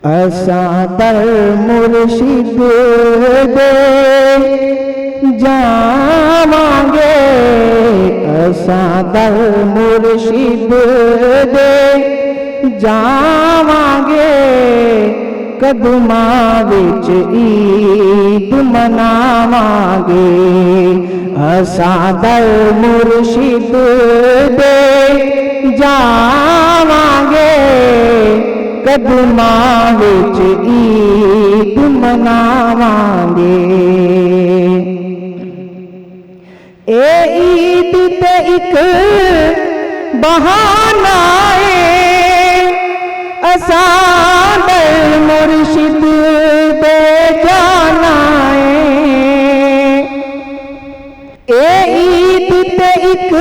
اساں در مرشد دے جاواں گے، اساں در مرشد دے جاواں گے، قدماں وچ عید مناواں گے، اساں در مرشد دے جاواں گے، قدماں وچ عید مناواں گے۔ اے عید تے ایک بہانہ اے، اساں در مرشد دے جانا اے۔ اے عید تے ایک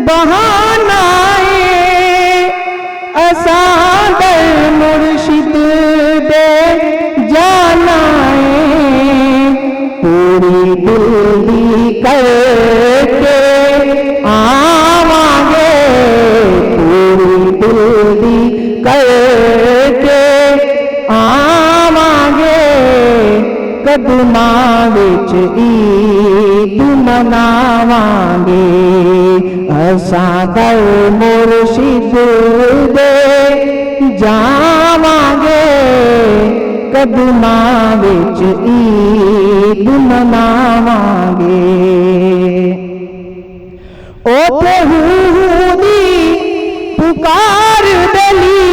بہانہ اے، اساں در مرشد دے جانا اے۔ پوری دل دی کر کے آواں گے، پوری دل دی کر کے آواں گے، قدماں وچ عید مناواں گے، اساں در مرشد دے جاواں گے، قدماں وچ عید مناواں گے۔ اوتھے ہوں دی پکار دلی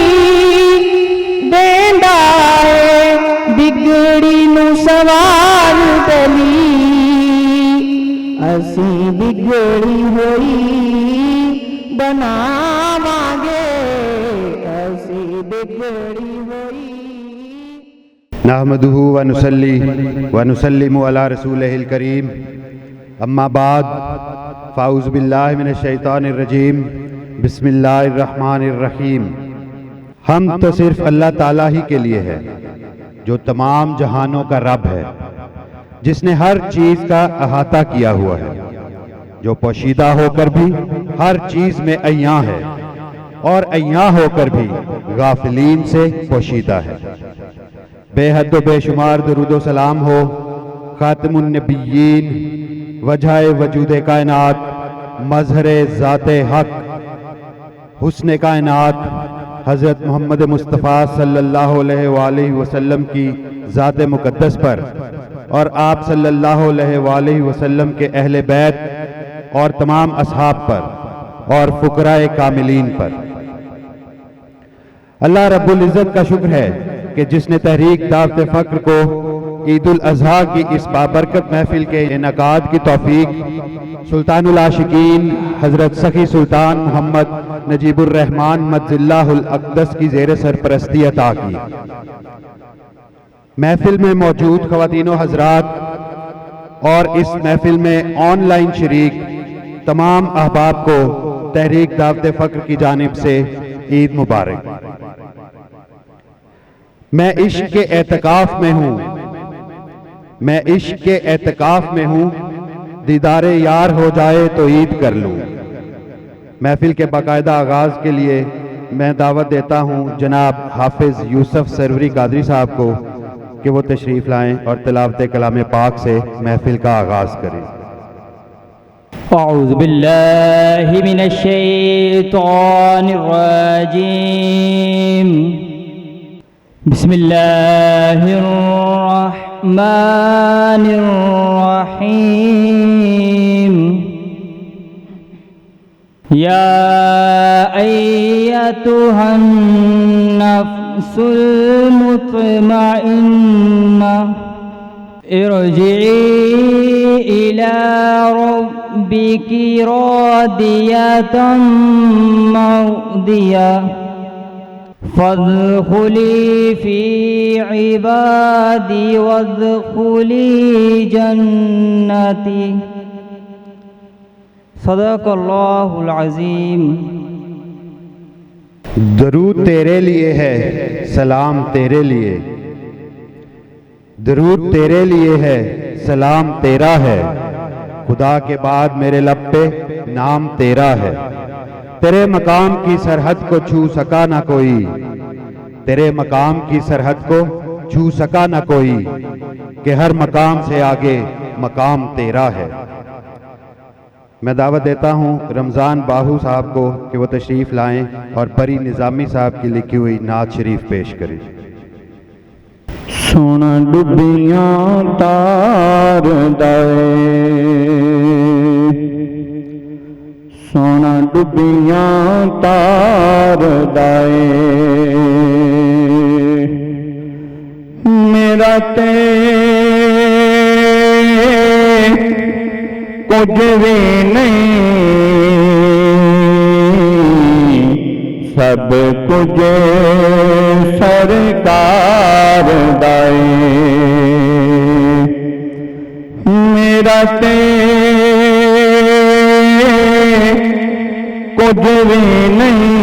دیندا اے، بگڑی نو سوار دلی، اسی بگڑی ہوئی بناواں گے، اسی بگڑی ہوئی۔ نحمدہ ونصلی ونسلم علی رسولہ الکریم، اما بعد فاعوذ باللہ من الشیطان الرجیم، بسم اللہ الرحمن الرحیم۔ حمد تو صرف اللہ تعالیٰ ہی کے لیے ہے جو تمام جہانوں کا رب ہے، جس نے ہر چیز کا احاطہ کیا ہوا ہے، جو پوشیدہ ہو کر بھی ہر چیز میں عیاں ہے اور عیاں ہو کر بھی غافلین سے پوشیدہ ہے۔ بے حد و بے شمار درود و سلام ہو خاتم النبیین، وجہ وجود کائنات، مظہر ذات حق، حسن کائنات، حضرت محمد مصطفیٰ صلی اللہ علیہ وآلہ وسلم کی ذات مقدس پر اور آپ صلی اللہ علیہ وآلہ وسلم کے اہل بیت اور تمام اصحاب پر اور فقراء کاملین پر۔ اللہ رب العزت کا شکر ہے کہ جس نے تحریک دعوت فقر کو عید الاضحیٰ کی اس بابرکت محفل کے انعقاد کی توفیق سلطان العاشقین حضرت سخی سلطان محمد نجیب الرحمن مجد اللہ الاقدس کی زیر سرپرستی عطا کی۔ محفل میں موجود خواتین و حضرات اور اس محفل میں آن لائن شریک تمام احباب کو تحریک دعوت فقر کی جانب سے عید مبارک۔ میں عشق کے اعتکاف میں ہوں، میں عشق کے اعتکاف میں ہوں، دیدار یار ہو جائے تو عید کر لوں۔ محفل کے باقاعدہ آغاز کے لیے میں دعوت دیتا ہوں جناب حافظ یوسف سروری قادری صاحب کو کہ وہ تشریف لائیں اور تلاوت کلام پاک سے محفل کا آغاز کریں۔ اعوذ باللہ من الشیطان الرجیم، بسم اللہ الرحمن الرحیم۔ یا ایتھا النفس المطمئنہ ارجعی الی ربک راضیۃ مرضیہ فادخلی فی عبادی وادخلی جنتی۔ صدق اللہ العظیم۔ درود تیرے لیے ہے، سلام تیرے لیے، درود تیرے لیے ہے، سلام تیرا ہے، خدا کے بعد میرے لب پہ نام تیرا ہے، تیرے مقام کی سرحد کو چھو سکا نہ کوئی، تیرے مقام کی سرحد کو چھو سکا نہ کوئی، کہ ہر مقام سے آگے مقام تیرا ہے۔ میں دعوت دیتا ہوں رمضان باہو صاحب کو کہ وہ تشریف لائیں اور پری نظامی صاحب کی لکھی ہوئی نعت شریف پیش کریں۔ سونا ڈبیاں تار دے، سونا ڈبیاں تار دے، میرا تے کچھ بھی نہیں، سب کچھ سرکار دے، میرا تے کچھ بھی نہیں،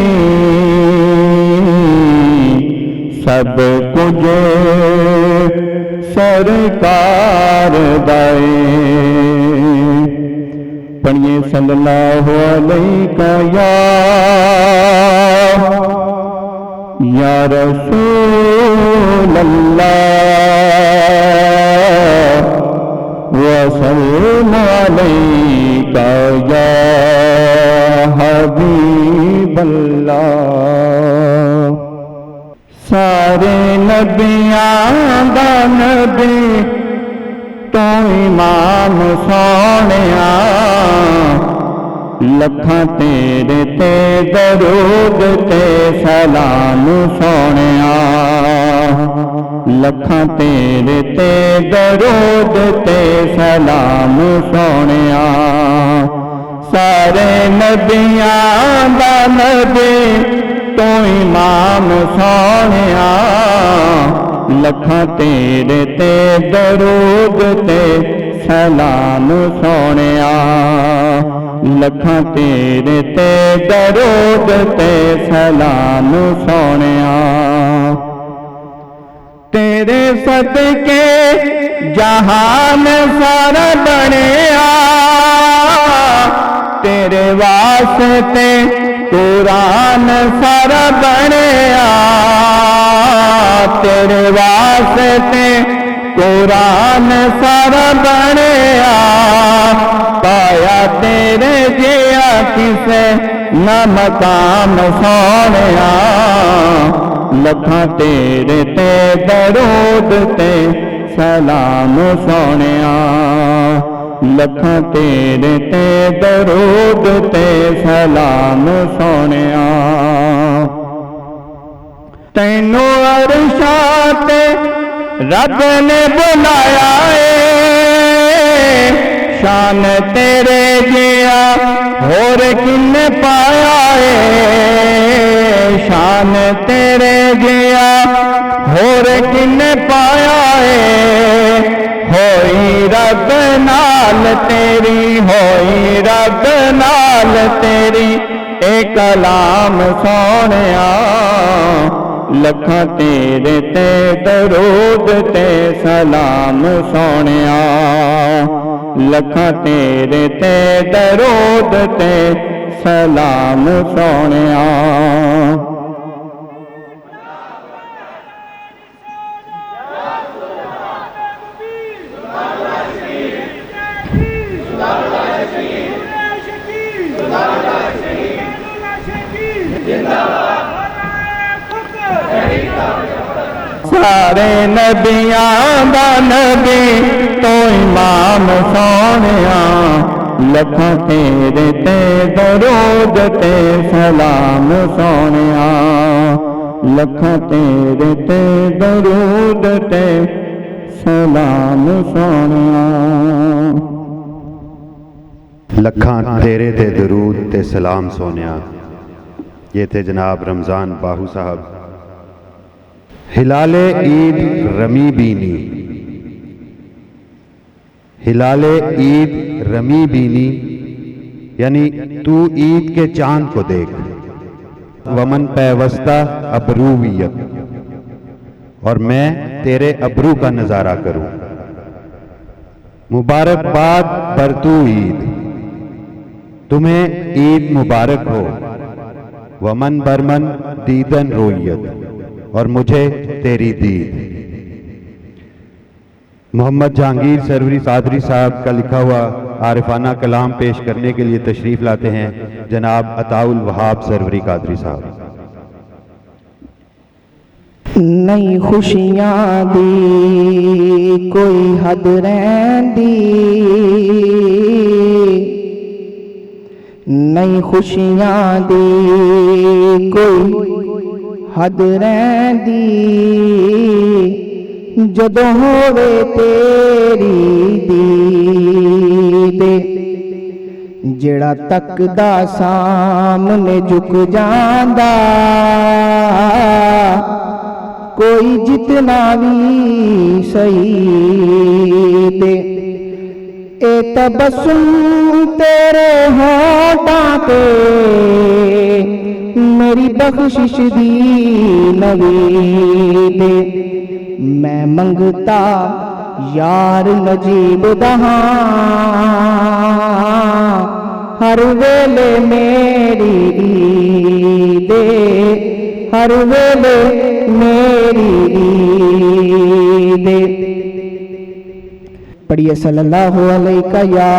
سب کچھ سرکار دے۔ پڑھیے صلی اللہ علیہ یا رسول اللہ وسلم علیکہ یا حبیب اللہ۔ سارے نبیاں دا نبی تو امام سونیا، لکھاں تیرے تے درود تے سلام سونیا، لکھاں تیرے تے درود تے سلام سونیا۔ سارے نبیاں دا نبی تو امام سونیا، لکھاں تیرے تے درود تے سلام سونیا، لکھاں تیرے تے درود تے سلام سونیا۔ تیرے صدقے جہان سارا بنیا، تیرے واسطے قرآن سارا بنیا، تیرے واسطے قرآن سارا بنیا، پایا تیرے جیا کسے نہ مقام سونیا، لکھاں تیرے تے درود تے سلام سونیا، لکھاں تیرے تے درود تے سلام سونیا۔ تینوں عرشاں تے رب نے بلایا اے، شان تیرے جیا ہور کن پایا اے، شان تیرے جیا ہور کن پایا اے، ہوئی رب نال تیری، ہوئی رب نال تیری اے کلام سونیا، لکھاں تیرے تے درود تے سلام سونیا، لکھاں تیرے تے درود تے سلام سونیا۔ سارے نبیاں دا نبی تو امام سونیا، لکھاں تیرے تے درود تے سلام سونیا، لکھاں تیرے تے درود تے سلام سونیا۔ لکھاں تیرے تے درود تے سلام سونیا۔ یہ تھے جناب رمضان باہو صاحب۔ ہلال عید رمی بینی، ہلال عید رمی بینی یعنی تو عید کے چاند کو دیکھ، ومن پیوستہ ابرویت، اور میں تیرے ابرو کا نظارہ کروں۔ مبارکباد برتو عید، تمہیں عید مبارک ہو۔ ومن برمن دیدن رویت، اور مجھے تیری دید۔ محمد جہانگیر سروری قادری صاحب کا لکھا ہوا عارفانہ کلام پیش کرنے کے لیے تشریف لاتے ہیں جناب عطاء الوہاب سروری قادری صاحب۔ نہیں خوشیاں دی کوئی حد رہندی، نہیں خوشیاں دی کوئی حد رہندی، جدوں ہووے تیری دید، جڑا تکدا سامنے جھک جاندا، کوئی جتنا بھی صحیح دے، اے تبسم تیرے ہونٹاں تے میری بخشش دی نوید، میں منگتا یار نجیب دہاں، ہر ویلے میری عید، ہر ویلے میری عید۔ پڑھیے صلی اللہ علیہ یا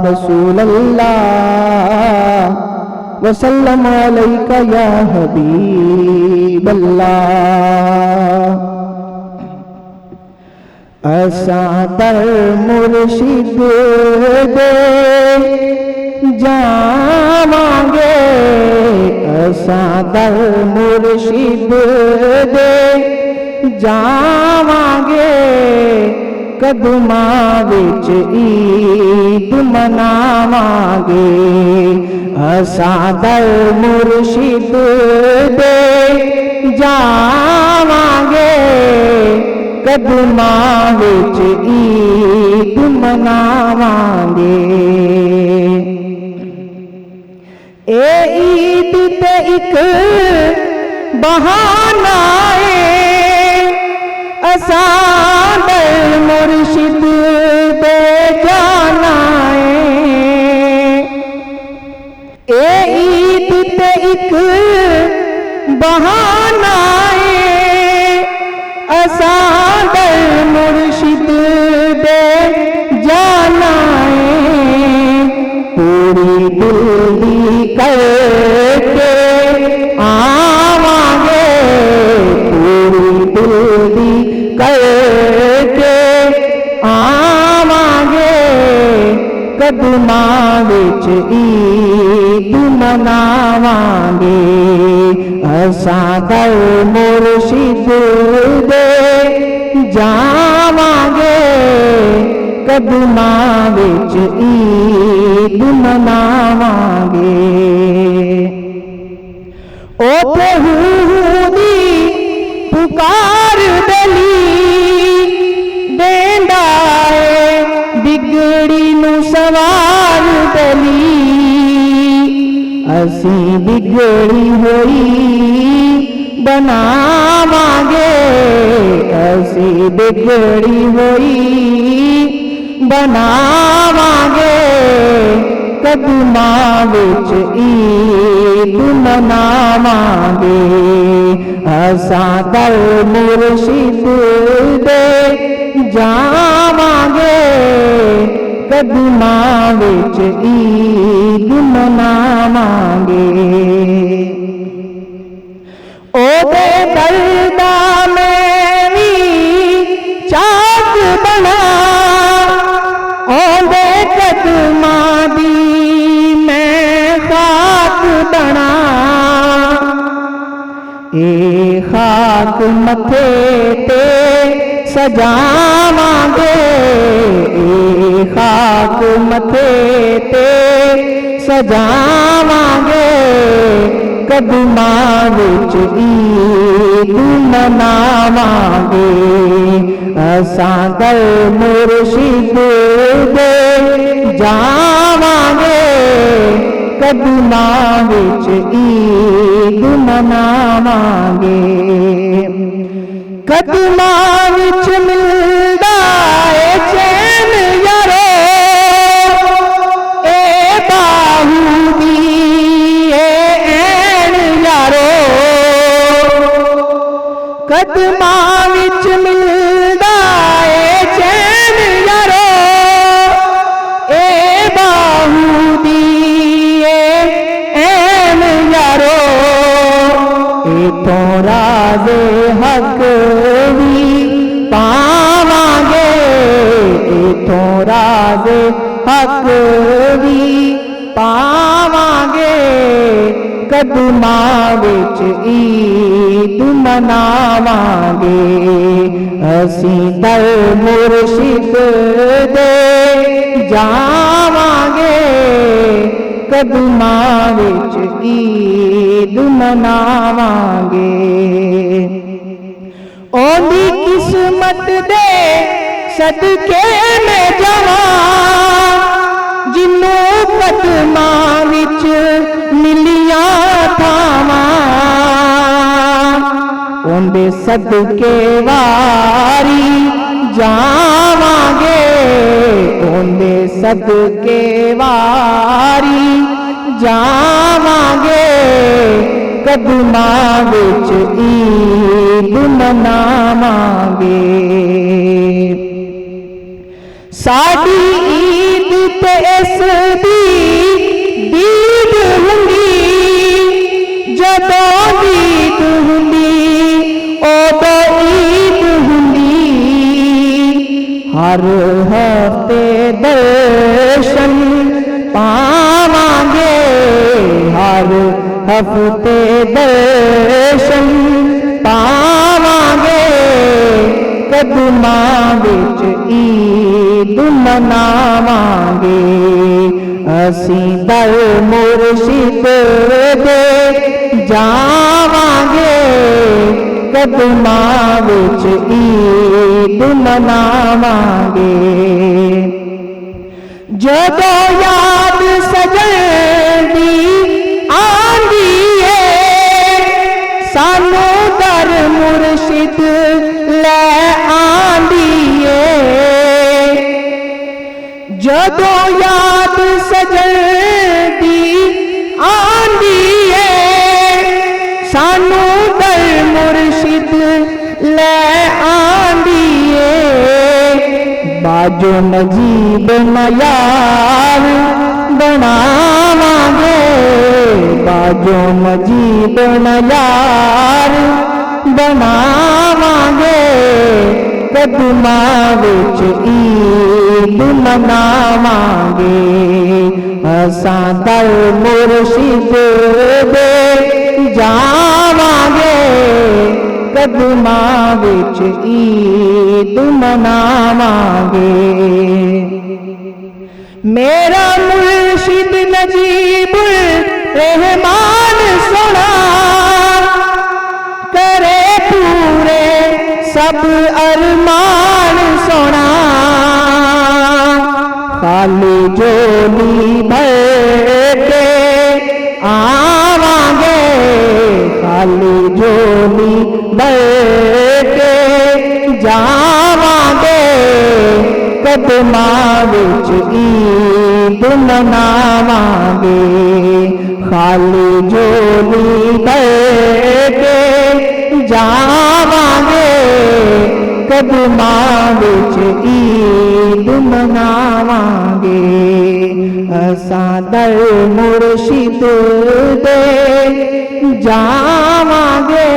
رسول اللہ، وسلم علیہ یا حبیب اللہ۔ اساں در مرشد دے جاواں گے، اساں در مرشد دے جاواں گے، قدماں وچ عید مناواں گے، اساں در مرشد دے جاواں گے، قدماں وچ عید مناواں گے۔ اے عید تے ایک بہانہ اے، اساں در مرشد دے جانا اے، اے عید تے ایک بہانہ اے، اساں در مرشد دے جانا اے، پوری دل دی کر کے آواں گے، پوری دل دی کر کے آواں گے، قدماں وچ عید مناواں گے، اساں در مرشد دے جاواں گے، قدماں وچ عید مناواں گے۔ اوتھے ہوں دی پکار دلی دیندا اے، بگڑی نو سوار دلی، اسی بگڑی ہوئی بناواں گے، اسی بگڑی ہوئی بناواں گے، قدماں وچ عید مناواں گے، اساں در مرشد دے جاواں گے، قدماں وچ عید مناواں گے۔ او دے دردا میں وی چاک بنا، او دے قدماں دی میں خاک بنا، اے خاک متھے تے سجاواں گے، اے خاک متھے تے سجاواں گے، قدماں وچ عید مناواں گے، اساں در مرشد دے جاواں گے، قدماں وچ عید مناواں گے۔ قدماں وچ ملدا اے چین یارو، اے باہو دی اے عین یارو، قدماں وچ ملدا اے چین یارو اے باہو دی ایم یارو ایتھوں راز حق بھی پاواں گے ایتھوں راز حق بھی پاواں گے قدماں وچ عید مناواں گے اسی در مرشد دے جاواں گے قدماں وچ عید مناواں گے اوندی قسمت دے صدقے میں جاواں جنوں قدماں وچ ملیاں تھاواں اوندے صدقے واری جاواں گے اوندے صدقے واری جاواں گے قدماں وچ عید مناواں گے ساڈی عید تے اس دی دید ہوندی جدوں دید ہوندی اودوں عید ہوندی ہر ہفتے درشن پاواں گے ہر ہفتے درشن پاواں گے قدماں وچ عید مناواں گے اسی در مرشد دے جاواں گے قدماں وچ عید مناواں گے جدوں یاد سجن دی آندی ہے سانوں در مرشد لے آندی ہے جدوں یاد سجن دی آندی ہے سانوں در مرشد لے آندی ہے باجو نجیب معیار بناواں گے باجو نجیب معیار بناواں گے قدماں وچ عید مناواں گے اساں در مرشد دے جاواں گے قدماں وچ عید مناواں گے میرا مرشد نجیب الرحمان سونا کرے پورے سب ارمان سونا خالی جولی بھر کے آواں گے خالی جولی بھر کے جاواں گے قدماں وچ عید مناواں گے خالی جولی بھر کے جاواں گے قدماں وچ عید مناواں گے اساں در مرشد دے جاواں گے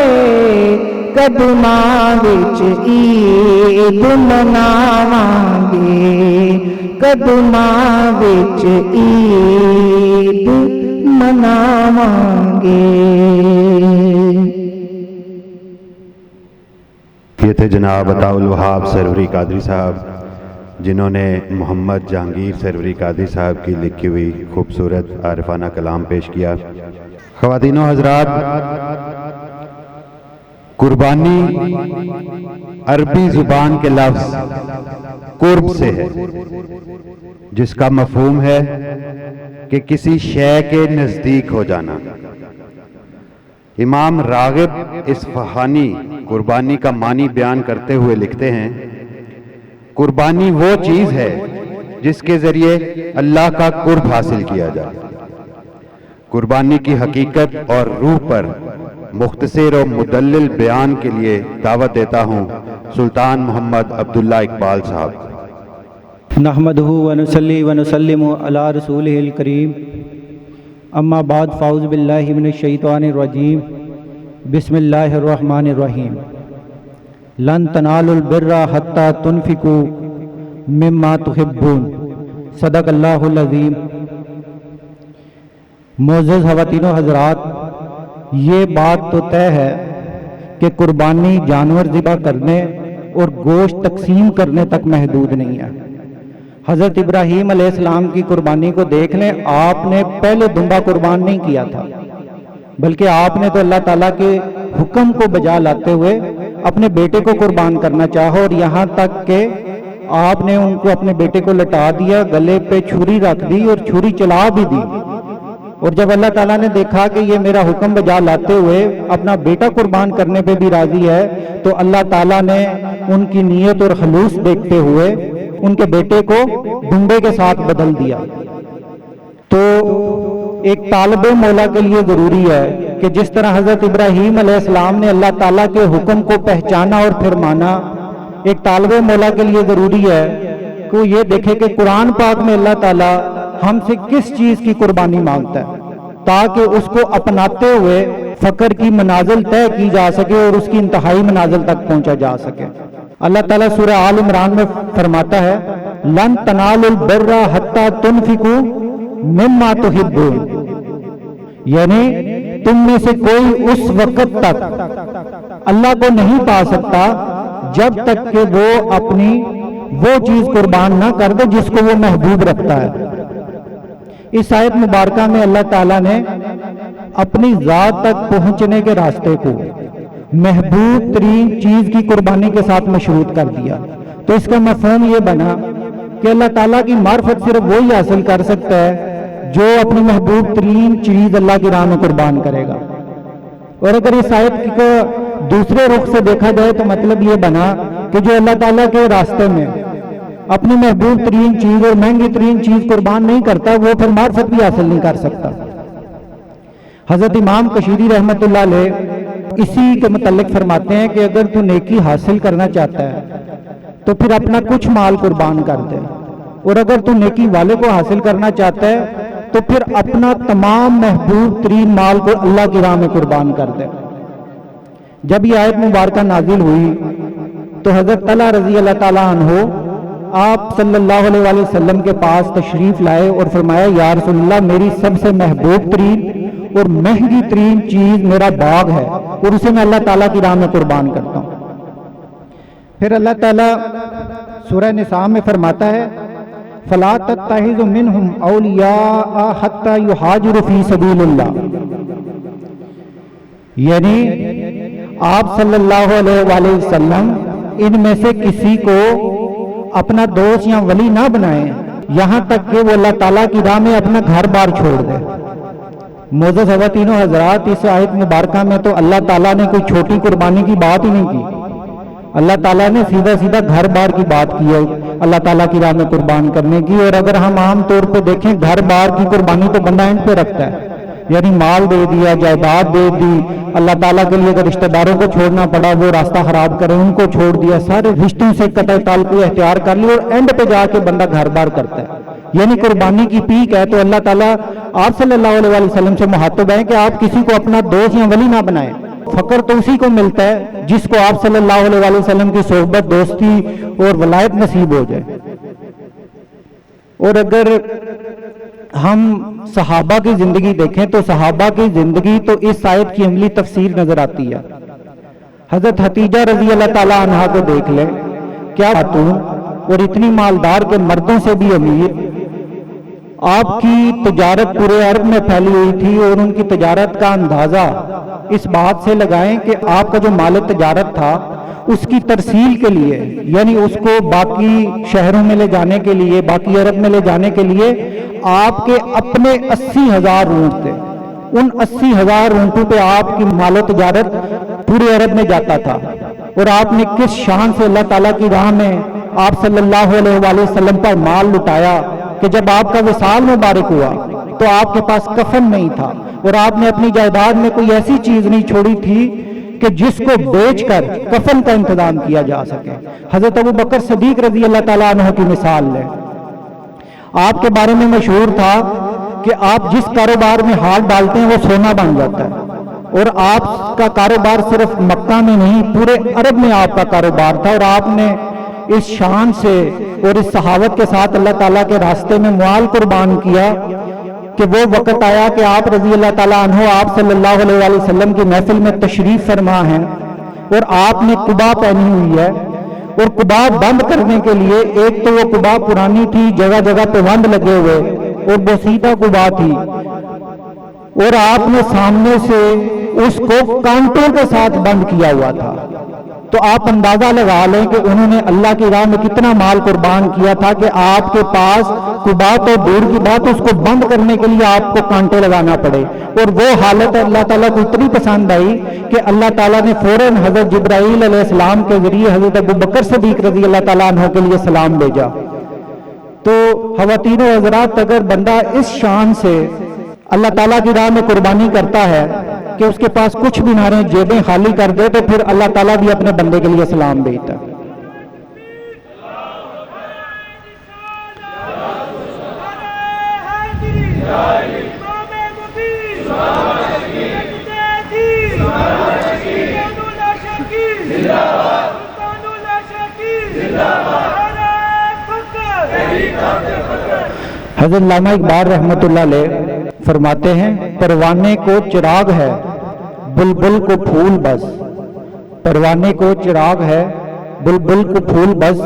قدماں وچ عید مناواں گے قدماں وچ عید مناواں گے یہ تھے جناب عطاء الوہاب سروری قادری صاحب جنہوں نے محمد جہانگیر سروری قادری صاحب کی لکھی ہوئی خوبصورت عارفانہ کلام پیش کیا. خواتین و حضرات، قربانی عربی زبان کے لفظ قرب سے ہے، جس کا مفہوم ہے کہ کسی شے کے نزدیک ہو جانا. امام راغب اصفہانی قربانی کا معنی بیان کرتے ہوئے لکھتے ہیں، قربانی وہ چیز ہے جس کے ذریعے اللہ کا قرب حاصل کیا جائے. قربانی کی حقیقت اور روح پر مختصر و مدلل بیان کے لیے دعوت دیتا ہوں سلطان محمد عبداللہ اقبال صاحب۔ نحمدہ ونصلی ونسلم علی رسولہ الکریم، اما بعد، فاعوذ باللہ من الشیطان الرجیم، بسم اللہ الرحمن الرحیم۔ لن تنالوا البر حتی تنفقوا مما تحبون، صدق اللہ العظیم۔ معزز خواتین و حضرات، یہ بات تو طے ہے کہ قربانی جانور ذبح کرنے اور گوشت تقسیم کرنے تک محدود نہیں ہے۔ حضرت ابراہیم علیہ السلام کی قربانی کو دیکھ لیں، آپ نے پہلے دمبا قربان نہیں کیا تھا، بلکہ آپ نے تو اللہ تعالیٰ کے حکم کو بجا لاتے ہوئے اپنے بیٹے کو قربان کرنا چاہا، اور یہاں تک کہ آپ نے ان کو اپنے بیٹے کو لٹا دیا، گلے پہ چھری رکھ دی اور چھری چلا بھی دی۔ اور جب اللہ تعالیٰ نے دیکھا کہ یہ میرا حکم بجا لاتے ہوئے اپنا بیٹا قربان کرنے پہ بھی راضی ہے، تو اللہ تعالیٰ نے ان کی نیت اور خلوص دیکھتے ہوئے ان کے بیٹے کو ڈنڈے کے ساتھ بدل دیا۔ تو ایک طالب مولا کے لیے ضروری ہے کہ جس طرح حضرت ابراہیم علیہ السلام نے اللہ تعالیٰ کے حکم کو پہچانا اور پھر مانا، ایک طالب مولا کے لیے ضروری ہے کہ وہ یہ دیکھے کہ قرآن پاک میں اللہ تعالیٰ ہم سے کس چیز کی قربانی مانگتا ہے، تاکہ اس کو اپناتے ہوئے فقر کی منازل طے کی جا سکے اور اس کی انتہائی منازل تک پہنچا جا سکے۔ اللہ تعالیٰ سورہ آل عمران میں فرماتا ہے لن تنالوا البر حتی تنفقوا مما تحبون، یعنی تم میں سے کوئی اس وقت تک اللہ کو نہیں پا سکتا جب تک کہ وہ اپنی وہ چیز قربان نہ کر دے جس کو وہ محبوب رکھتا ہے۔ اس آیت مبارکہ میں اللہ تعالیٰ نے اپنی ذات تک پہنچنے کے راستے کو محبوب ترین چیز کی قربانی کے ساتھ مشروط کر دیا۔ تو اس کا مفہوم یہ بنا کہ اللہ تعالیٰ کی معرفت صرف وہی حاصل کر سکتا ہے جو اپنی محبوب ترین چیز اللہ کی راہ میں قربان کرے گا۔ اور اگر اس آیت کو دوسرے رخ سے دیکھا جائے تو مطلب یہ بنا کہ جو اللہ تعالیٰ کے راستے میں اپنی محبوب ترین چیز اور مہنگی ترین چیز قربان نہیں کرتا، وہ پھر معرفت بھی حاصل نہیں کر سکتا۔ حضرت امام کشیری رحمۃ اللہ علیہ اسی کے متعلق فرماتے ہیں کہ اگر تو نیکی حاصل کرنا چاہتا ہے تو پھر اپنا کچھ مال قربان کر دے، اور اگر تو نیکی والے کو حاصل کرنا چاہتا ہے تو پھر اپنا تمام محبوب ترین مال کو اللہ کی راہ میں قربان کر دے۔ جب یہ آیت مبارکہ نازل ہوئی تو حضرت طلحہ رضی اللہ تعالیٰ عنہ آپ صلی اللہ علیہ وآلہ وسلم کے پاس تشریف لائے اور فرمایا یا رسول اللہ، میری سب سے محبوب ترین اور مہنگی ترین چیز میرا باغ ہے اور اسے میں اللہ تعالیٰ کی راہ میں قربان کرتا ہوں۔ پھر اللہ تعالیٰ سورہ نساء میں فرماتا ہے فَلَا تَتَّخِذُوا مِنْهُمْ أَوْلِيَاءَ حَتَّى يُهَاجِرُوا فِي سَبِيلِ اللَّهِ، یعنی آپ صلی اللہ علیہ وآلہ وسلم ان میں سے کسی کو اپنا دوست یا ولی نہ بنائیں یہاں تک کہ وہ اللہ تعالیٰ کی راہ میں اپنا گھر بار چھوڑ دے۔ معزز خواتین و حضرات، اس آیت مبارکہ میں تو اللہ تعالیٰ نے کوئی چھوٹی قربانی کی بات ہی نہیں کی، اللہ تعالیٰ نے سیدھا سیدھا گھر بار کی بات کی ہے اللہ تعالیٰ کی راہ میں قربان کرنے کی۔ اور اگر ہم عام طور پہ دیکھیں، گھر بار کی قربانی تو بندہ اینڈ پہ رکھتا ہے، یعنی مال دے دیا، جائیداد دے دی، اللہ تعالیٰ کے لیے اگر رشتہ داروں کو چھوڑنا پڑا وہ راستہ خراب کرے ان کو چھوڑ دیا، سارے رشتوں سے قطع تعلق اختیار کر لی اور اینڈ پہ جا کے بندہ گھر بار کرتا ہے، یعنی قربانی کی پیک ہے۔ تو اللہ تعالیٰ آپ صلی اللہ علیہ وسلم سے مخاطب ہیں کہ آپ کسی کو اپنا دوست یا ولی نہ بنائیں۔ فقر تو اسی کو ملتا ہے جس کو آپ صلی اللہ علیہ وسلم کی صحبت، دوستی اور ولایت نصیب ہو جائے۔ اور اگر ہم صحابہ کی زندگی دیکھیں تو صحابہ کی زندگی تو اس آیت کی عملی تفسیر نظر آتی ہے۔ حضرت حتیجہ رضی اللہ تعالیٰ عنہا کو دیکھ لیں، کیا خاتون اور اتنی مالدار کے مردوں سے بھی امیر، آپ کی تجارت پورے عرب میں پھیلی ہوئی تھی، اور ان کی تجارت کا اندازہ اس بات سے لگائیں کہ آپ کا جو مال تجارت تھا اس کی ترسیل کے لیے، یعنی اس کو باقی شہروں میں لے جانے کے لیے، باقی عرب میں لے جانے کے لیے آپ کے اپنے 80,000 اونٹ تھے۔ ان 80,000 اونٹوں پہ آپ کی مال و تجارت پورے عرب میں جاتا تھا، اور آپ نے کس شان سے اللہ تعالیٰ کی راہ میں آپ صلی اللہ علیہ وآلہ وسلم پر مال لٹایا کہ جب آپ کا وصال مبارک ہوا تو آپ کے پاس کفن نہیں تھا، اور آپ نے اپنی جائیداد میں کوئی ایسی چیز نہیں چھوڑی تھی کہ جس کو بیچ کر کفن کا انتظام کیا جا سکے۔ حضرت ابو بکر صدیق رضی اللہ تعالیٰ عنہ کی مثال لیں، آپ کے بارے میں مشہور تھا کہ آپ جس کاروبار میں ہاتھ ڈالتے ہیں وہ سونا بن جاتا ہے، اور آپ کا کاروبار صرف مکہ میں نہیں پورے عرب میں آپ کا کاروبار تھا، اور آپ نے اس شان سے اور اس صحاوت کے ساتھ اللہ تعالیٰ کے راستے میں مال قربان کیا کہ وہ وقت آیا کہ آپ رضی اللہ تعالیٰ عنہ آپ صلی اللہ علیہ وآلہ وسلم کی محفل میں تشریف فرما ہیں، اور آپ نے قبا پہنی ہوئی ہے، اور قبا بند کرنے کے لیے ایک تو وہ قبا پرانی تھی، جگہ جگہ پہ بند لگے ہوئے، اور بوسیدہ قبا تھی، اور آپ نے سامنے سے اس کو کانٹوں کے ساتھ بند کیا ہوا تھا۔ تو آپ اندازہ لگا لیں کہ انہوں نے اللہ کی راہ میں کتنا مال قربان کیا تھا کہ آپ کے پاس قبا تو دور کی بات، اس کو بند کرنے کے لیے آپ کو کانٹے لگانا پڑے، اور وہ حالت اللہ تعالیٰ کو اتنی پسند آئی کہ اللہ تعالیٰ نے فوراً حضرت جبرائیل علیہ السلام کے ذریعے حضرت ابو بکر صدیق رضی اللہ تعالیٰ عنہ کے لیے سلام بھیجا۔ تو خواتین و حضرات، اگر بندہ اس شان سے اللہ تعالیٰ کی راہ میں قربانی کرتا ہے کہ اس کے پاس کچھ بھی نہ رہے، جیبیں خالی کر دے، تو پھر اللہ تعالیٰ بھی اپنے بندے کے لیے سلام بھیجتا ہے۔ حضرت علامہ اقبال رحمۃ اللہ علیہ فرماتے ہیں، پروانے کو چراغ ہے بلبل کو پھول بس، پروانے کو چراغ ہے بلبل کو پھول بس،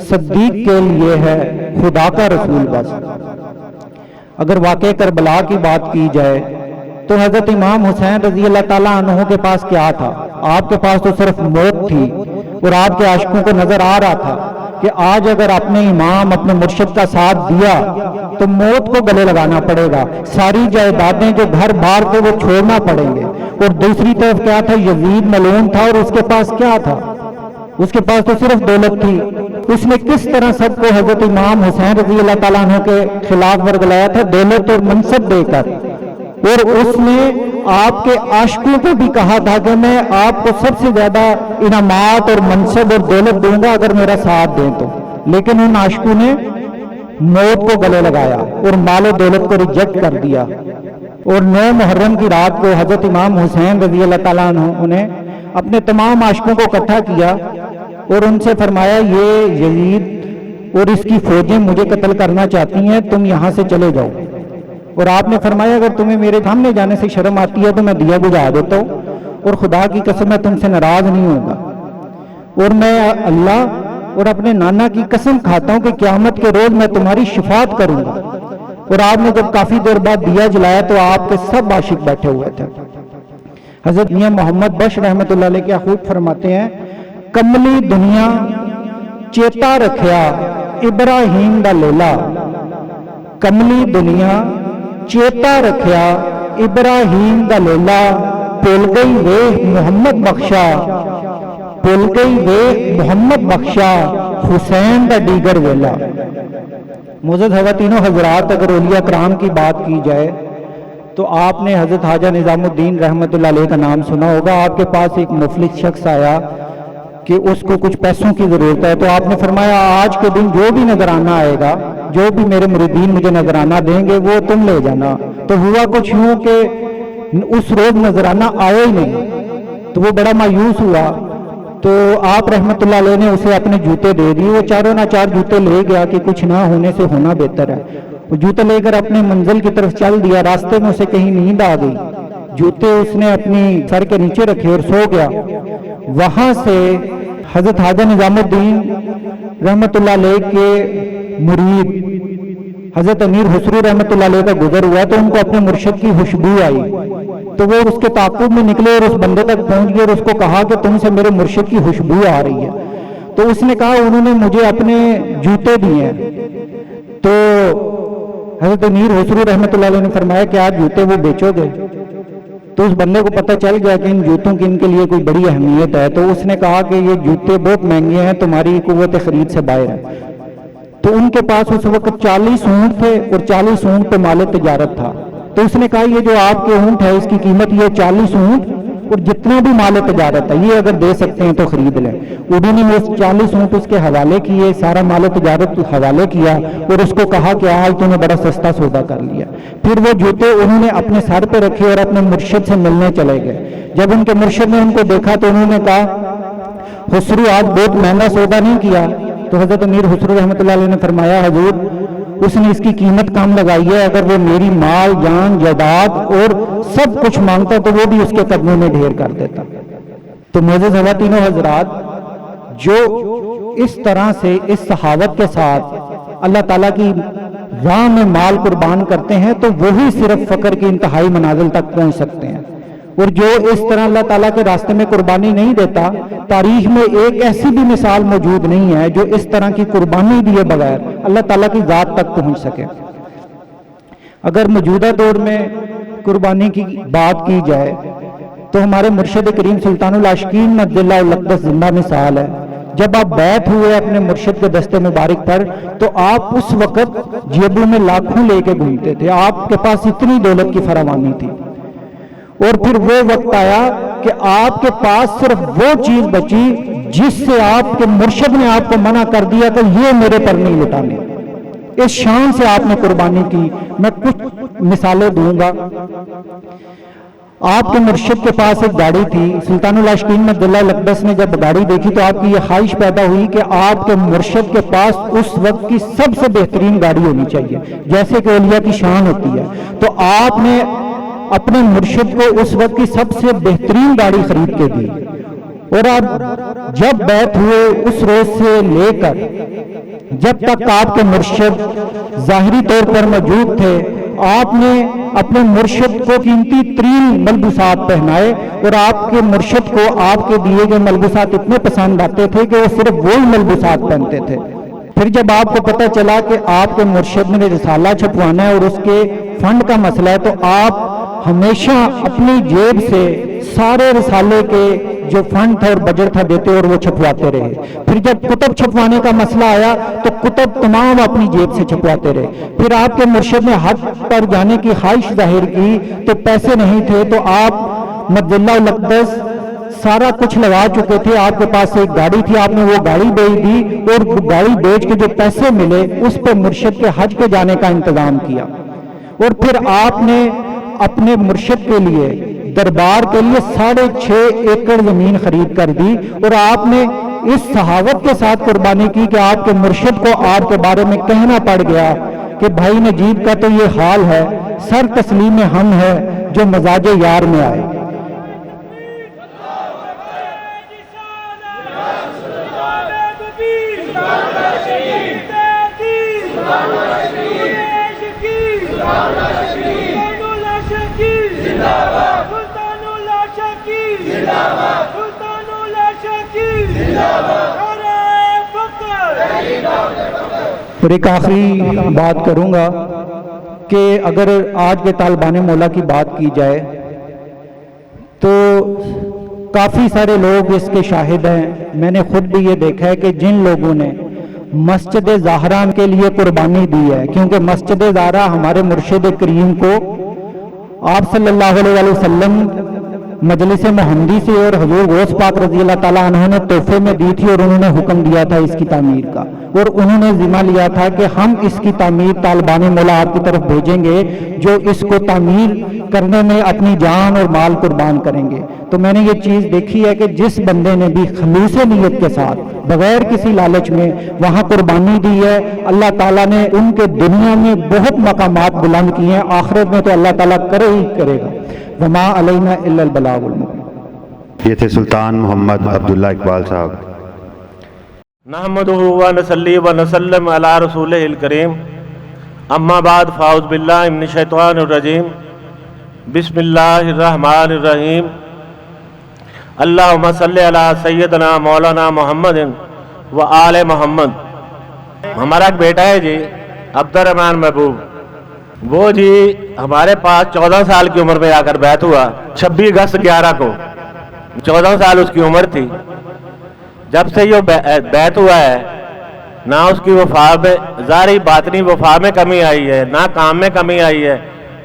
صدیق کے لیے ہے خدا کا رسول بس۔ اگر واقع کربلا کی بات کی جائے تو حضرت امام حسین رضی اللہ تعالیٰ عنہ کے پاس کیا تھا؟ آپ کے پاس تو صرف موت تھی، اور آپ کے عاشقوں کو نظر آ رہا تھا کہ آج اگر اپنے امام اپنے مرشد کا ساتھ دیا تو موت کو گلے لگانا پڑے گا، ساری جائیدادیں جو گھر بار کے وہ چھوڑنا پڑیں گے۔ اور دوسری طرف کیا تھا؟ یزید ملعون تھا، اور اس کے پاس کیا تھا؟ اس کے پاس تو صرف دولت تھی۔ اس نے کس طرح سب کو حضرت امام حسین رضی اللہ تعالیٰ عنہ کے خلاف ورگلایا تھا؟ دولت اور منصب دے کر۔ اور اس نے آپ کے عاشقوں کو بھی کہا تھا کہ میں آپ کو سب سے زیادہ انعامات اور منصب اور دولت دوں گا اگر میرا ساتھ دیں تو، لیکن ان عاشقوں نے موت کو گلے لگایا اور مال و دولت کو ریجیکٹ کر دیا۔ اور 9 محرم کی رات کو حضرت امام حسین رضی اللہ تعالیٰ عنہ نے اپنے تمام عاشقوں کو اکٹھا کیا اور ان سے فرمایا، یہ یزید اور اس کی فوجیں مجھے قتل کرنا چاہتی ہیں، تم یہاں سے چلے جاؤ۔ اور آپ نے فرمایا، اگر تمہیں میرے سامنے جانے سے شرم آتی ہے تو میں دیا بجھا دیتا ہوں، اور خدا کی قسم میں تم سے ناراض نہیں ہوں گا، اور میں اللہ اور اپنے نانا کی قسم کھاتا ہوں کہ قیامت کے روز میں تمہاری شفاعت کروں گا۔ اور آپ نے جب کافی دیر بعد دیا جلایا تو آپ کے سب عاشق بیٹھے ہوئے تھے۔ حضرت میاں محمد بخش رحمۃ اللہ علیہ کیا خوب فرماتے ہیں، کملی دنیا چیتا رکھیا ابراہیم دا لیلا، کملی دنیا چیتا رکھیا ابراہیم دا لیلا، بھول گئی ویخ محمد بخشا، بھول گئی ویخ محمد بخشا، حسین دا دیگر ویلا۔ معزز خواتین و حضرات، اگر اولیاء کرام کی بات کی جائے تو آپ نے حضرت خواجہ نظام الدین رحمۃ اللہ علیہ کا نام سنا ہوگا۔ آپ کے پاس ایک مفلس شخص آیا کہ اس کو کچھ پیسوں کی ضرورت ہے، تو آپ نے فرمایا، آج کے دن جو بھی نذرانہ آئے گا، جو بھی میرے مریدین مجھے نذرانہ دیں گے وہ تم لے جانا۔ تو ہوا کچھ یوں کہ اس روز نذرانہ آیا ہی نہیں، تو وہ بڑا مایوس ہوا۔ تو آپ رحمت اللہ علیہ نے اسے اپنے جوتے دے دیے، وہ چاروں نہ چار جوتے لے گیا کہ کچھ نہ ہونے سے ہونا بہتر ہے۔ وہ جوتے لے کر اپنے منزل کی طرف چل دیا، راستے میں اسے کہیں نیند آ گئی، جوتے اس نے اپنی سر کے نیچے رکھے اور سو گیا۔ وہاں سے حضرت خواجہ نظام الدین رحمت اللہ علیہ کے مرید حضرت امیر خسرو رحمت اللہ علیہ کا گزر ہوا، تو ان کو اپنے مرشد کی خوشبو آئی، تو وہ اس کے تعاقب میں نکلے اور اس بندے تک پہنچ گئے اور اس کو کہا کہ تم سے میرے مرشد کی خوشبو آ رہی ہے۔ تو اس نے کہا، انہوں نے مجھے اپنے جوتے دیے ہیں۔ تو حضرت امیر خسرو رحمت اللہ علیہ نے فرمایا کہ آپ جوتے وہ بیچو گے؟ تو اس بندے کو پتہ چل گیا کہ ان جوتوں کی ان کے لیے کوئی بڑی اہمیت ہے، تو اس نے کہا کہ یہ جوتے بہت مہنگے ہیں، تمہاری قوت خرید سے باہر ہے۔ تو ان کے پاس اس وقت 40 اونٹ تھے اور 40 اونٹ پہ مال تجارت تھا، تو اس نے کہا یہ جو آپ کے اونٹ ہے اس کی قیمت یہ 40 اونٹ اور جتنا بھی مال تجارت ہے یہ اگر دے سکتے ہیں تو خرید لیں۔ انہوں نے 40 اونٹ اس کے حوالے کیے، سارا مال تجارت حوالے کیا اور اس کو کہا کہ آج تو نے بڑا سستا سودا کر لیا۔ پھر وہ جوتے انہوں نے اپنے سر پہ رکھے اور اپنے مرشد سے ملنے چلے گئے۔ جب ان کے مرشد نے ان کو دیکھا تو انہوں نے کہا خسرو آج بہت مہنگا سودا نہیں کیا؟ تو حضرت امیر خسرو رحمۃ اللہ علیہ نے فرمایا حضور اس نے اس کی قیمت کم لگائی ہے، اگر وہ میری مال جان جائیداد اور سب کچھ مانگتا تو وہ بھی اس کے قدموں میں ڈھیر کر دیتا۔ تو معزز خواتین و حضرات، جو اس طرح سے اس سخاوت کے ساتھ اللہ تعالیٰ کی راہ میں مال قربان کرتے ہیں تو وہی صرف فقر کی انتہائی منازل تک پہنچ سکتے ہیں، اور جو اس طرح اللہ تعالیٰ کے راستے میں قربانی نہیں دیتا، تاریخ میں ایک ایسی بھی مثال موجود نہیں ہے جو اس طرح کی قربانی دیے بغیر اللہ تعالیٰ کی ذات تک پہنچ سکے۔ اگر موجودہ دور میں قربانی کی بات کی جائے تو ہمارے مرشد کریم سلطان العاشقین مجد اللہ الاقدس زندہ مثال ہے۔ جب آپ بیعت ہوئے اپنے مرشد کے دست مبارک پر تو آپ اس وقت جیبوں میں لاکھوں لے کے گھومتے تھے، آپ کے پاس اتنی دولت کی فراوانی تھی، اور پھر وہ وقت آیا کہ آپ کے پاس صرف وہ چیز بچی جس سے آپ کے مرشد نے آپ کو منع کر دیا کہ یہ میرے پر نہیں لٹانے۔ اس شان سے آپ نے قربانی کی۔ میں کچھ مثالیں دوں گا۔ آپ کے مرشد کے پاس ایک گاڑی تھی، سلطان العاشقین مجد اللہ الاقدس نے جب گاڑی دیکھی تو آپ کی یہ خواہش پیدا ہوئی کہ آپ کے مرشد کے پاس اس وقت کی سب سے بہترین گاڑی ہونی چاہیے، جیسے کہ اولیاء کی شان ہوتی ہے۔ تو آپ نے اپنے مرشد کو اس وقت کی سب سے بہترین گاڑی خرید کے دی، اور اب جب بیعت ہوئے اس روز سے لے کر جب تک آپ کے مرشد ظاہری طور پر موجود تھے، آپ نے اپنے مرشد کو قیمتی ترین ملبوسات پہنائے، اور آپ کے مرشد کو آپ کے دیے گئے ملبوسات اتنے پسند آتے تھے کہ وہ صرف وہی ملبوسات پہنتے تھے۔ پھر جب آپ کو پتہ چلا کہ آپ کے مرشد نے رسالہ چھپوانا ہے اور اس کے فنڈ کا مسئلہ ہے، تو آپ ہمیشہ اپنی جیب سے سارے رسالے کے جو فنڈ تھا اور بجٹ تھا دیتے اور وہ چھپواتے رہے۔ پھر جب کتب چھپوانے کا مسئلہ آیا تو کتب تمام اپنی جیب سے چھپواتے رہے۔ پھر آپ کے مرشد نے حج پر جانے کی خواہش ظاہر کی تو پیسے نہیں تھے، تو آپ مجد اللہ الاقدس سارا کچھ لگا چکے تھے، آپ کے پاس ایک گاڑی تھی، آپ نے وہ گاڑی بیچ دی اور گاڑی بیچ کے جو پیسے ملے اس پہ مرشد کے حج پہ جانے کا انتظام کیا۔ اور پھر آپ نے اپنے مرشد کے لیے دربار کے لیے 6.5 ایکڑ زمین خرید کر دی، اور آپ نے اس سخاوت کے ساتھ قربانی کی کہ آپ کے مرشد کو آپ کے بارے میں کہنا پڑ گیا کہ بھائی نجیب کا تو یہ حال ہے، سر تسلیم ہم ہے جو مزاج یار میں آئے۔ اور ایک آخری بات کروں گا کہ اگر آج کے طالبان مولا کی بات کی جائے تو کافی سارے لوگ اس کے شاہد ہیں۔ میں نے خود بھی یہ دیکھا ہے کہ جن لوگوں نے مسجد زہرا کے لیے قربانی دی ہے، کیونکہ مسجد زہرا ہمارے مرشد کریم کو آپ صلی اللہ علیہ وسلم مجلس محمدی سے اور حضور غوث پاک رضی اللہ تعالیٰ عنہ نے تحفے میں دی تھی، اور انہوں نے حکم دیا تھا اس کی تعمیر کا، اور انہوں نے ذمہ لیا تھا کہ ہم اس کی تعمیر طالبان مولا آپ کی طرف بھیجیں گے جو اس کو تعمیر کرنے میں اپنی جان اور مال قربان کریں گے۔ تو میں نے یہ چیز دیکھی ہے کہ جس بندے نے بھی خلوص نیت کے ساتھ بغیر کسی لالچ میں وہاں قربانی دی ہے، اللہ تعالیٰ نے ان کے دنیا میں بہت مقامات بلند کیے ہیں، آخرت میں تو اللہ تعالیٰ کرے ہی کرے گا۔ وما علینا الا البلاغ المبین۔ یہ تھے سلطان محمد عبداللہ اقبال صاحب۔ نحمدہ ونصلی ونسلم علی رسولہ الکریم، اما بعد فاعوذ باللہ من الشیطان الرجیم، بسم اللہ الرحمن الرحیم، اللہم صلی علی سیدنا مولانا محمد و آل محمد۔ ہمارا ایک بیٹا ہے جی عبد الرحمن محبوب، وہ جی ہمارے پاس 14 سال کی عمر میں آ کر بیعت ہوا، 26 اگست 11 کو 14 سال اس کی عمر تھی۔ جب سے یہ بیعت ہوا ہے نہ اس کی وفا میں ظاہری باطنی وفا میں کمی آئی ہے، نہ کام میں کمی آئی ہے،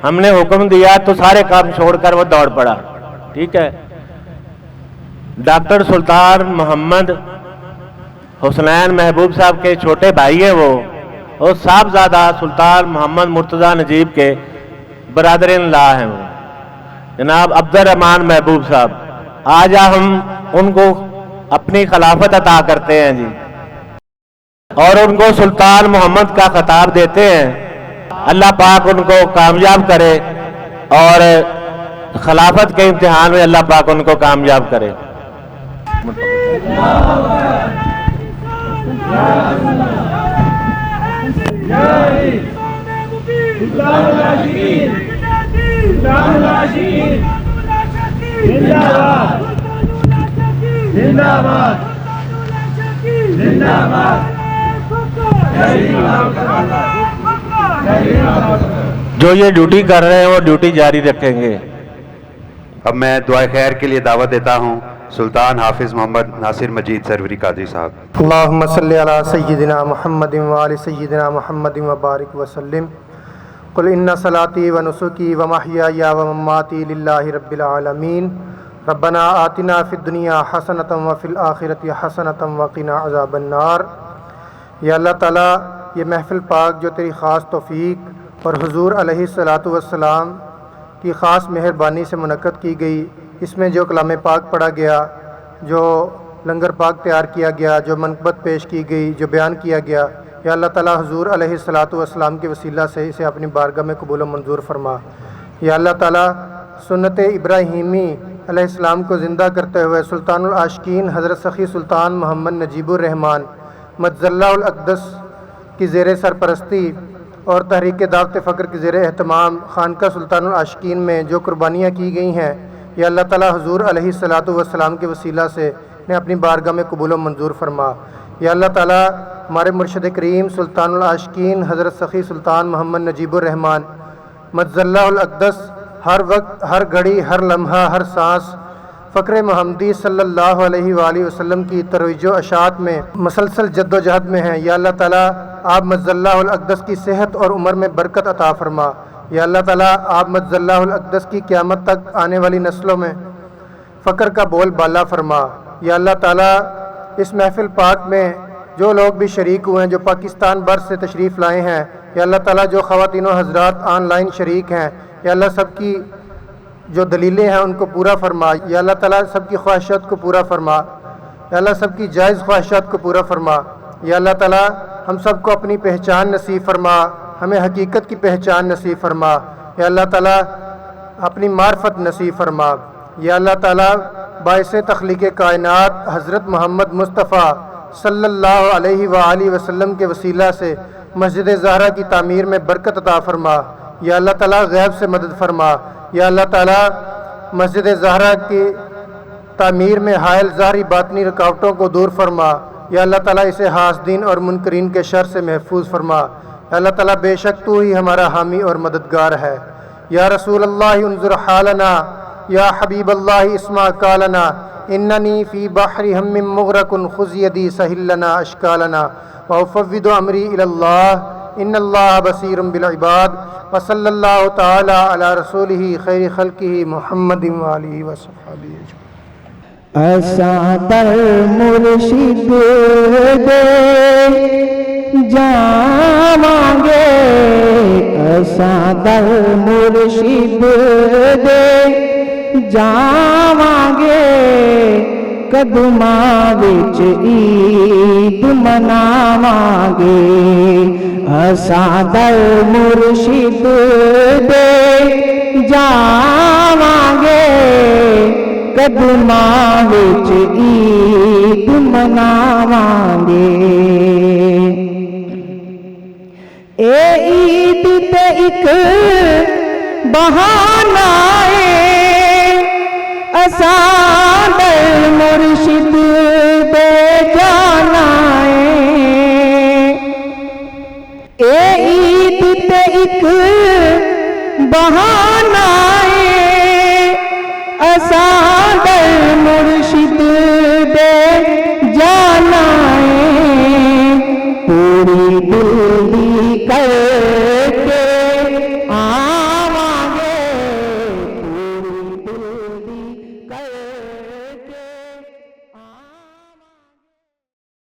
ہم نے حکم دیا تو سارے کام چھوڑ کر وہ دوڑ پڑا. ٹھیک ہے. ڈاکٹر سلطان محمد حسنین محبوب صاحب کے چھوٹے بھائی ہیں وہ، اور صاحبزادہ سلطان محمد مرتضیٰ نجیب کے برادر لا ہیں وہ جناب عبد الرحمان محبوب صاحب. آج ہم ان کو اپنی خلافت عطا کرتے ہیں جی، اور ان کو سلطان محمد کا خطاب دیتے ہیں. اللہ پاک ان کو کامیاب کرے اور خلافت کے امتحان میں اللہ پاک ان کو کامیاب کرے. جو یہ ڈیوٹی کر رہے ہیں وہ ڈیوٹی جاری رکھیں گے. اب میں دعائے خیر کے لیے دعوت دیتا ہوں سلطان حافظ محمد ناصر مجید سروری قادری صاحب. اللہم صلی علی سیدنا محمد وآل سیدنا محمد وبارک وسلم. قل ان صلاتی و نسکی و محیای و مماتی للہ رب العالمین. ربنا آتنا فی الدنیا حسنۃ وفی الآخرۃ حسنۃ وقنا عذاب النار. یا اللہ تعالیٰ، یہ محفل پاک جو تیری خاص توفیق اور حضور علیہ الصلاۃ والسلام کی خاص مہربانی سے منعقد کی گئی، اس میں جو کلام پاک پڑھا گیا، جو لنگر پاک تیار کیا گیا، جو منقبت پیش کی گئی، جو بیان کیا گیا، یا اللہ تعالیٰ حضور علیہ الصلاۃ والسلام کے وسیلہ سے اسے اپنی بارگاہ میں قبول و منظور فرما. یا اللہ تعالیٰ، سنت ابراہیمی علیہ السلام کو زندہ کرتے ہوئے سلطان العاشقین حضرت سخی سلطان محمد نجیب الرحمان مجزلہ الاقدس کی زیر سرپرستی اور تحریک دعوت فقر کی زیر اہتمام خانقاہ سلطان العاشقین میں جو قربانیاں کی گئی ہیں، یا اللہ تعالیٰ حضور علیہ الصلاۃ والسلام کے وسیلہ سے نے اپنی بارگاہ میں قبول و منظور فرما. یا اللہ تعالیٰ، ہمارے مرشد کریم سلطان العاشقین حضرت سخی سلطان محمد نجیب الرحمان مجزلہ الاقدس ہر وقت، ہر گھڑی، ہر لمحہ، ہر سانس فقر محمدی صلی اللہ علیہ وآلہ وسلم کی ترویج و اشاعت میں مسلسل جد و جہد میں ہیں. یا اللہ تعالیٰ، آپ مجزلہ الاقدس کی صحت اور عمر میں برکت عطا فرما. یا اللہ تعالیٰ، آپ مجزلہ الاقدس کی قیامت تک آنے والی نسلوں میں فقر کا بول بالا فرما. یا اللہ تعالیٰ، اس محفل پاک میں جو لوگ بھی شریک ہوئے ہیں، جو پاکستان بھر سے تشریف لائے ہیں، یا اللہ تعالیٰ جو خواتین و حضرات آن لائن شریک ہیں، یا اللہ سب کی جو دلیلیں ہیں ان کو پورا فرما. یا اللہ تعالیٰ سب کی خواہشات کو پورا فرما. یا اللہ سب کی جائز خواہشات کو پورا فرما. یا اللہ تعالیٰ ہم سب کو اپنی پہچان نصیب فرما، ہمیں حقیقت کی پہچان نصیب فرما. یا اللہ تعالیٰ اپنی معرفت نصیب فرما. یا اللہ تعالیٰ باعث تخلیق کائنات حضرت محمد مصطفیٰ صلی اللہ علیہ وآلہ وسلم کے وسیلہ سے مسجد زہرا کی تعمیر میں برکت عطا فرما. یا اللہ تعالیٰ غیب سے مدد فرما. یا اللہ تعالیٰ مسجد زہرا کی تعمیر میں حائل ظاہری باطنی رکاوٹوں کو دور فرما. یا اللہ تعالیٰ اسے حاسدین اور منکرین کے شر سے محفوظ فرما. یا اللہ تعالیٰ بے شک تو ہی ہمارا حامی اور مددگار ہے. یا رسول اللہ انظر حالنا، یا حبیب اللہ اسمع قالنا، اننی فی بحر ہم مغرق خذ یدی سہل لنا اشکالنا، وافوض امری الی اللہ ان اللہ بصیر بالعباد. وصلی اللہ تعالی علی رسولہ خیر خلقہ محمد وآلہ وصحبہ. ایسا در مرشد دے جاواں گے، ایسا در مرشد دے جاواں گے، قدماں وچ عید مناواں گے. ایسا در مرشد دے جاواں گے، قدماں وچ عید مناواں گے. اے عید تے ایک بہانہ اے، اساں در مرشد دے جانا اے. اے عید تے ایک بہانہ اے، اساں در مرشد دے جانا اے. پوری دل